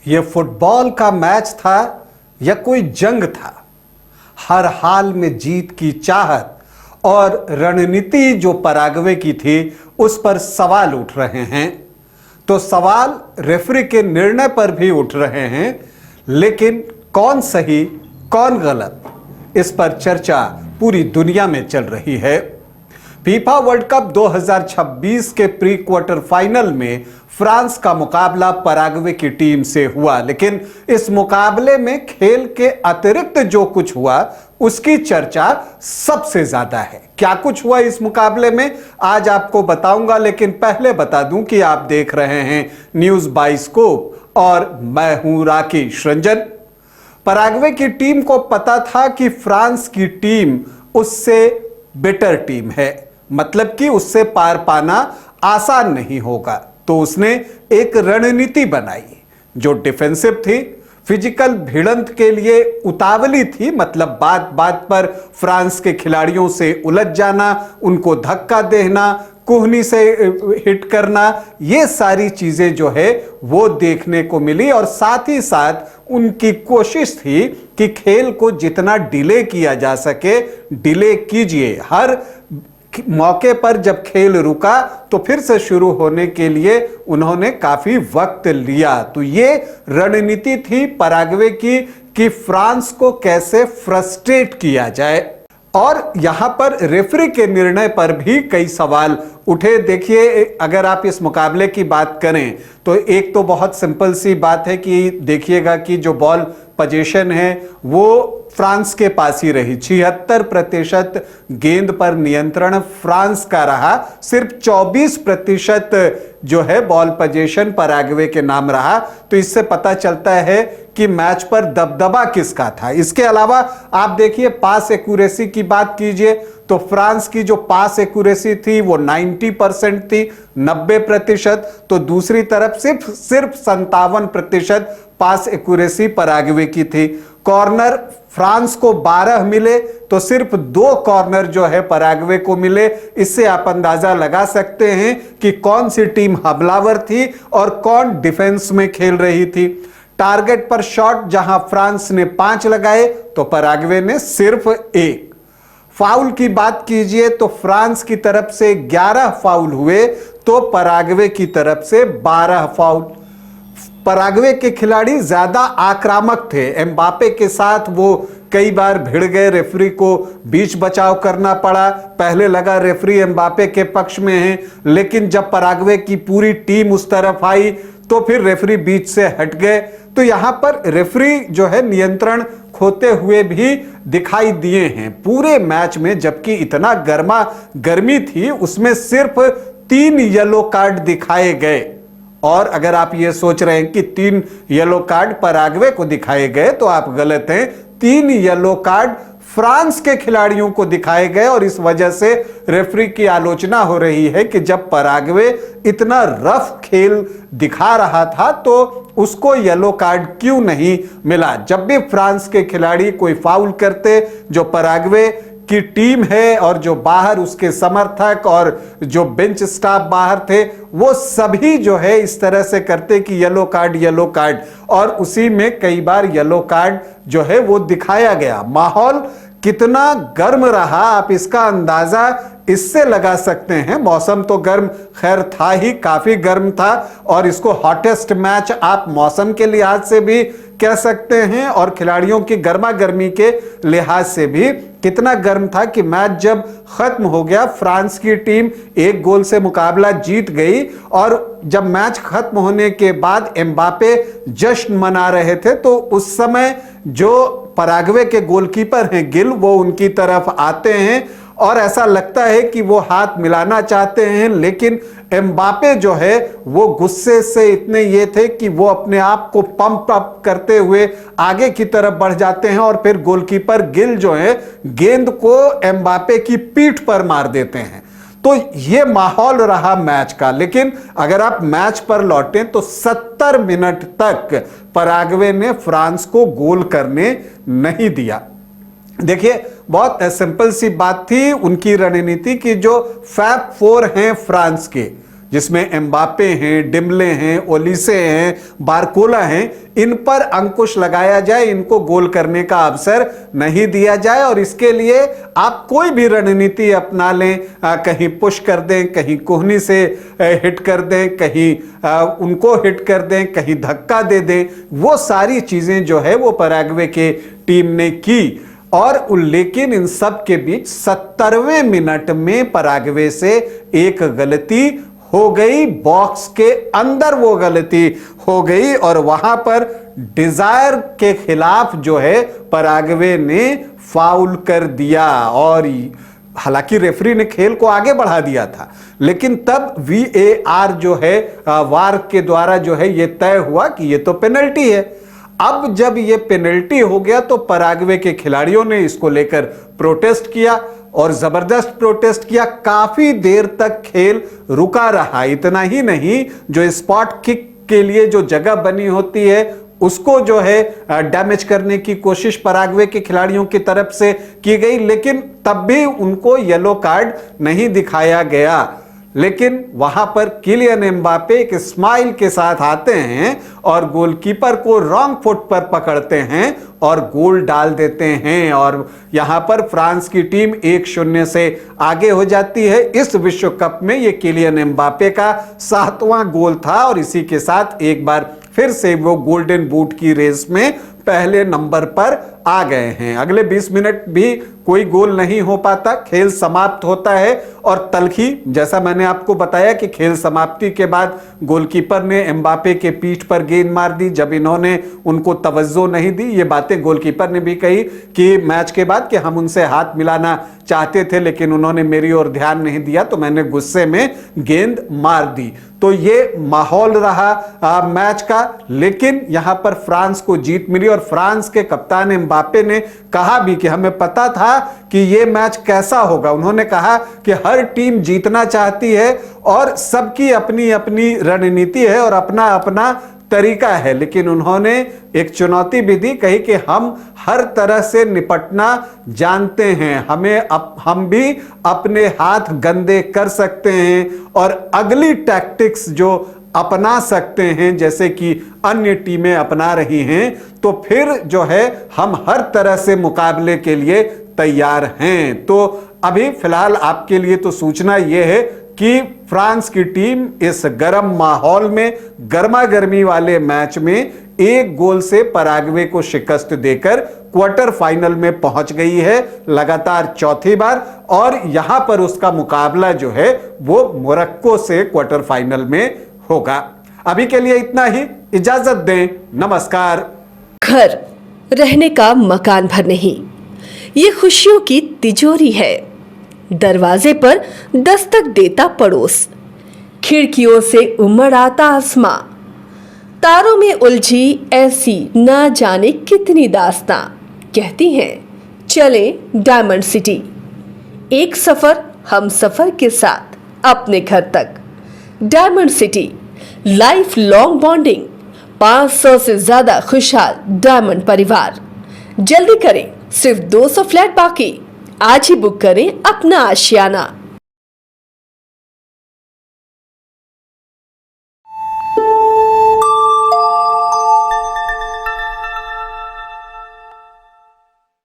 ये फुटबॉल का मैच था या कोई जंग था। हर हाल में जीत की चाहत और रणनीति जो पराग्वे की थी उस पर सवाल उठ रहे हैं। तो सवाल रेफरी के निर्णय पर भी उठ रहे हैं, लेकिन कौन सही कौन गलत, इस पर चर्चा पूरी दुनिया में चल रही है। फीफा वर्ल्ड कप 2026 के प्री क्वार्टर फाइनल में फ्रांस का मुकाबला पराग्वे की टीम से हुआ, लेकिन इस मुकाबले में खेल के अतिरिक्त जो कुछ हुआ उसकी चर्चा सबसे ज्यादा है। क्या कुछ हुआ इस मुकाबले में आज आपको बताऊंगा, लेकिन पहले बता दूं कि आप देख रहे हैं न्यूज बाइस्कोप और मैं हूं राकेश रंजन। पराग्वे की टीम को पता था कि फ्रांस की टीम उससे बेटर टीम है, मतलब कि उससे पार पाना आसान नहीं होगा। तो उसने एक रणनीति बनाई जो डिफेंसिव थी, फिजिकल भिड़ंत के लिए उतावली थी, मतलब बात बात पर फ्रांस के खिलाड़ियों से उलझ जाना, उनको धक्का देना, कुहनी से हिट करना, ये सारी चीजें जो है वो देखने को मिली। और साथ ही साथ उनकी कोशिश थी कि खेल को जितना डिले किया जा सके डिले कीजिए। हर मौके पर जब खेल रुका तो फिर से शुरू होने के लिए उन्होंने काफी वक्त लिया। तो ये रणनीति थी पराग्वे की कि फ्रांस को कैसे फ्रस्ट्रेट किया जाए। और यहां पर रेफरी के निर्णय पर भी कई सवाल उठे। देखिए, अगर आप इस मुकाबले की बात करें तो एक तो बहुत सिंपल सी बात है कि देखिएगा कि जो बॉल पोजीशन है वो फ्रांस के पास ही रही। 76% गेंद पर नियंत्रण फ्रांस का रहा, सिर्फ 24% जो है बॉल पोजीशन पराग्वे के नाम रहा। तो इससे पता चलता है कि मैच पर दबदबा किसका था। इसके अलावा आप देखिए पास एक्यूरेसी की बात कीजिए तो फ्रांस की जो पास एक्यूरेसी थी वो 90% थी, 90%। तो दूसरी तरफ सिर्फ 57% पास एक्यूरेसी पराग्वे की थी। कॉर्नर फ्रांस को 12 मिले तो सिर्फ 2 कॉर्नर जो है पराग्वे को मिले। इससे आप अंदाजा लगा सकते हैं कि कौन सी टीम हमलावर थी और कौन डिफेंस में खेल रही थी। टारगेट पर शॉट जहां फ्रांस ने 5 लगाए तो पराग्वे ने सिर्फ 1। फाउल की बात कीजिए तो फ्रांस की तरफ से 11 फाउल हुए तो पराग्वे की तरफ से 12 फाउल। पराग्वे के खिलाड़ी ज्यादा आक्रामक थे, एम्बापे के साथ वो कई बार भिड़ गए, रेफरी को बीच बचाव करना पड़ा। पहले लगा रेफरी एम्बापे के पक्ष में है, लेकिन जब पराग्वे की पूरी टीम उस तरफ आई तो फिर रेफरी बीच से हट गए। तो यहां पर रेफरी जो है नियंत्रण खोते हुए भी दिखाई दिए हैं पूरे मैच में। जबकि इतना गर्मी थी, उसमें सिर्फ 3 येलो कार्ड दिखाए गए। और अगर आप ये सोच रहे हैं कि 3 येलो कार्ड पराग्वे को दिखाए गए तो आप गलत हैं। 3 येलो कार्ड फ्रांस के खिलाड़ियों को दिखाए गए और इस वजह से रेफरी की आलोचना हो रही है कि जब पराग्वे इतना रफ खेल दिखा रहा था तो उसको येलो कार्ड क्यों नहीं मिला। जब भी फ्रांस के खिलाड़ी कोई फाउल करते, जो पराग्वे की टीम है और जो बाहर उसके समर्थक और जो बेंच स्टाफ बाहर थे वो सभी जो है इस तरह से करते कि येलो कार्ड, और उसी में कई बार येलो कार्ड जो है वो दिखाया गया। माहौल कितना गर्म रहा आप इसका अंदाजा इससे लगा सकते हैं। मौसम तो गर्म खैर था ही, काफी गर्म था, और इसको हॉटेस्ट मैच आप मौसम के लिहाज से भी कह सकते हैं और खिलाड़ियों की गर्मा गर्मी के लिहाज से भी कितना गर्म था कि मैच जब खत्म हो गया फ्रांस की टीम 1 गोल से मुकाबला जीत गई। और जब मैच खत्म होने के बाद एम्बापे जश्न मना रहे थे तो उस समय जो पराग्वे के गोलकीपर हैं गिल, वो उनकी तरफ आते हैं और ऐसा लगता है कि वो हाथ मिलाना चाहते हैं, लेकिन एम्बापे जो है वो गुस्से से इतने ये थे कि वो अपने आप को पंप अप करते हुए आगे की तरफ बढ़ जाते हैं और फिर गोलकीपर गिल जो है गेंद को एम्बापे की पीठ पर मार देते हैं। तो ये माहौल रहा मैच का। लेकिन अगर आप मैच पर लौटें तो 70 मिनट तक पराग्वे ने फ्रांस को गोल करने नहीं दिया। देखिए, बहुत सिंपल सी बात थी उनकी रणनीति की। जो फैब 4 हैं फ्रांस के, जिसमें एम्बापे हैं, डिम्बले हैं, ओलिसे हैं, बारकोला हैं, इन पर अंकुश लगाया जाए, इनको गोल करने का अवसर नहीं दिया जाए। और इसके लिए आप कोई भी रणनीति अपना लें, कहीं पुश कर दें, कहीं कोहनी से हिट कर दें, कहीं उनको हिट कर दें, कहीं धक्का दे दें, वो सारी चीजें जो है वो पैराग्वे के टीम ने की। और लेकिन इन सब के बीच 70वें मिनट में पैराग्वे से एक गलती हो गई, बॉक्स के अंदर वो गलती हो गई और वहां पर डिजायर के खिलाफ जो है पैराग्वे ने फाउल कर दिया। और हालांकि रेफरी ने खेल को आगे बढ़ा दिया था, लेकिन तब VAR जो है, वार के द्वारा जो है ये तय हुआ कि ये तो पेनल्टी है। अब जब ये पेनल्टी हो गया तो पैराग्वे के खिलाड़ियों ने इसको लेकर प्रोटेस्ट किया और जबरदस्त प्रोटेस्ट किया। काफी देर तक खेल रुका रहा। इतना ही नहीं, जो स्पॉट किक के लिए जो जगह बनी होती है उसको जो है डैमेज करने की कोशिश पैराग्वे के खिलाड़ियों की तरफ से की गई, लेकिन तब भी उनको येलो कार्ड नहीं दिखाया गया। लेकिन वहां पर किलियन एम्बापे एक स्माइल के साथ आते हैं और गोलकीपर को रॉन्ग फुट पर पकड़ते हैं और गोल डाल देते हैं। और यहां पर फ्रांस की टीम 1-0 से आगे हो जाती है। इस विश्व कप में यह किलियन एम्बापे का 7वां गोल था और इसी के साथ एक बार फिर से वो गोल्डन बूट की रेस में पहले नंबर पर आ गए हैं। अगले 20 मिनट भी कोई गोल नहीं हो पाता, खेल समाप्त होता है। और तलखी, जैसा मैंने आपको बताया कि खेल समाप्ति के बाद गोलकीपर ने एम्बापे के पीठ पर गेंद मार दी। जब इन्होंने उनको तवज्जो नहीं दी, ये बातें गोलकीपर ने भी कही कि मैच के बाद कि हम उनसे हाथ मिलाना चाहते थे लेकिन उन्होंने मेरी ओर ध्यान नहीं दिया तो मैंने गुस्से में गेंद मार दी। तो ये माहौल रहा मैच का। लेकिन यहां पर फ्रांस को जीत मिली और फ्रांस के कप्तान एम्बापे ने कहा भी कि हमें पता था कि ये मैच कैसा होगा। उन्होंने कहा कि हर टीम जीतना चाहती है और सबकी अपनी अपनी रणनीति है और अपना अपना तरीका है, लेकिन उन्होंने एक चुनौती भी दी, कही कि हम हर तरह से निपटना जानते हैं, हम भी अपने हाथ गंदे कर सकते हैं और अगली टैक्टिक्स जो अपना सकते हैं जैसे कि अन्य टीमें अपना रही हैं, तो फिर जो है हम हर तरह से मुकाबले के लिए तैयार हैं। तो अभी फिलहाल आपके लिए तो सूचना यह है कि फ्रांस की टीम इस गर्म माहौल में, गर्मा गर्मी वाले मैच में 1 गोल से पैराग्वे को शिकस्त देकर क्वार्टर फाइनल में पहुंच गई है, लगातार चौथी बार। और यहां पर उसका मुकाबला जो है वो मोरक्को से क्वार्टर फाइनल में होगा। अभी के लिए इतना ही, इजाजत दें, नमस्कार। घर रहने का मकान भर नहीं, ये खुशियों की तिजोरी है। दरवाजे पर दस्तक देता पड़ोस, खिड़कियों से उमड़ आता आसमां, तारों में उलझी ऐसी ना जाने कितनी दास्तां। कहती हैं चले डायमंड सिटी, एक सफर हम सफर के साथ अपने घर तक। Diamond city, life long bonding, 500 से ज्यादा खुशहाल डायमंड परिवार। जल्दी करें, सिर्फ 200 फ्लैट बाकी। आज ही बुक करें अपना आशियाना।